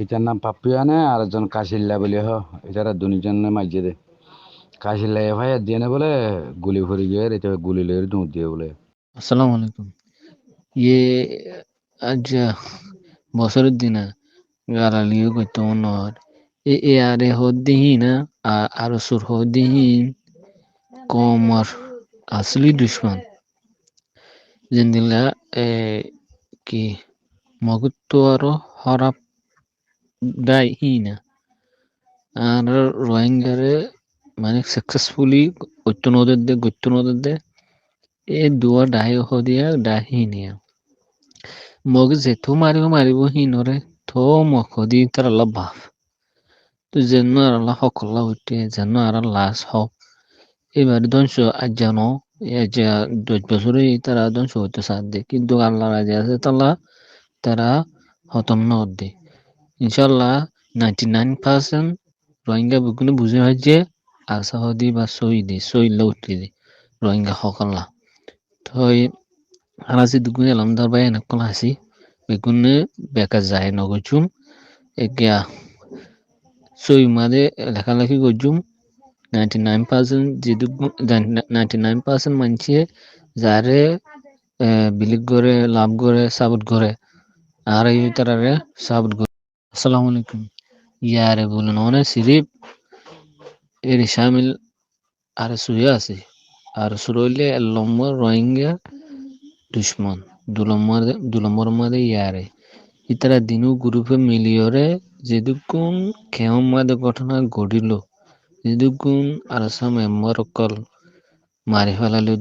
এটার নাম পাপ্পু আনে আর একজন কাশিল্লা বলে এটারা দুজনে মাইজে দে কাশিল্লা ভাই দিয়ে নে বলে গুলি ভরি গিয়ে এটা গুলি লয়ে দৌড় দিয়ে বলে আসসালামু আলাইকুম। ইয়ে আজ বছরের দিনা গালালিও করতে মনে হয় এ আরে হদ্দিহি না আর সুর হদ্দিহি কমর আসলি দুশ্মন জিন্দিলা কি মগুত্ব আরো হরাপ দায় হিনা আর রোহিঙ্গারে মানে সাকসেসফুলি গত্য নদের দে এ দুয়া ডাহি হদিয়া ডাহি নিয়া মগ যেথু মারিব হিনরে থো মখ দি তার আল্লাহ বাপ তো যেন আর আল্লাহ হকল্লা হইতে যেন আর লাশ হক এবার ধ্বংস আজ জানো যে 10 বছরে তারা ধ্বংস হইতে সাথে কিন্তু আল্লাহ রাজি আছে তারা হতম না হদ্দে ইনশাল্লাহ 99% রোহিঙ্গা বুকুনে বুঝে হয় যে আসাহদি বা সইলে উঠতে দে রোহিঙ্গা হকল্লা তো আরাসি দুগুনে আলমদার বাই নকল হাসি বেগুনে বেকা যায় নগজুম এগিয়া সই মাদে লেখালেখি গজুম 99% যেদু 99% মানছে যারে বিলিক করে লাভ করে সাবুত করে আর এই তারারে সাবুত করে আসসালামু আলাইকুম ইয়ারে বলুন অনেক সিরিপ এর শামিল আর সুয়ে আছে আর সুরইলে লম্বর রোহিঙ্গা দুশ্মন দুলম্বর মাদে ইয়ারে ইতারা দিনু গ্রুপে মিলিয়রে যেদুকুন খেয়ম মাদে ঘটনা ঘটিল যেদুকুন আরসা মেম্বার অকল মারি ফেলালে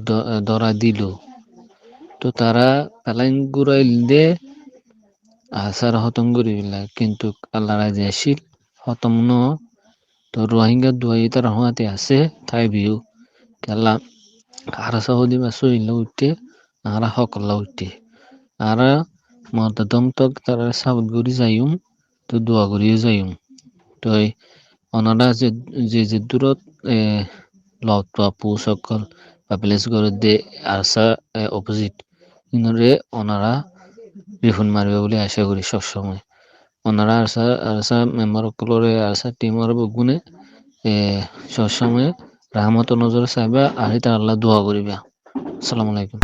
ধরা দিল তো তারা পেলাইন গুড়াইল দে আসার হতম করি কিন্তু আল্লাহ রাজি আসিল হতম ন তো রোহিঙ্গা দুয়াই তার হাতে আছে তাই বিউ কেলা আর সহদি বাসু ইল্লা উঠতে আর হকল্লা উঠতে আর মর্দাদম তক তারা সাবত করি যাইম তো দোয়া করিও যাইম তো অনারা যে দূরত লত বা পু সকল বা প্লেস করে দে আরসা অপোজিট ইনরে ওনারা রিফুন মারবে বলে আশা করি সবসময় ওনারা আরসা মেম্বার সকলরে আরসা টিমর বগুনে সবসময় রাহমত নজর চাইবা আর তার আল্লাহ দোয়া করিবা আসসালামু আলাইকুম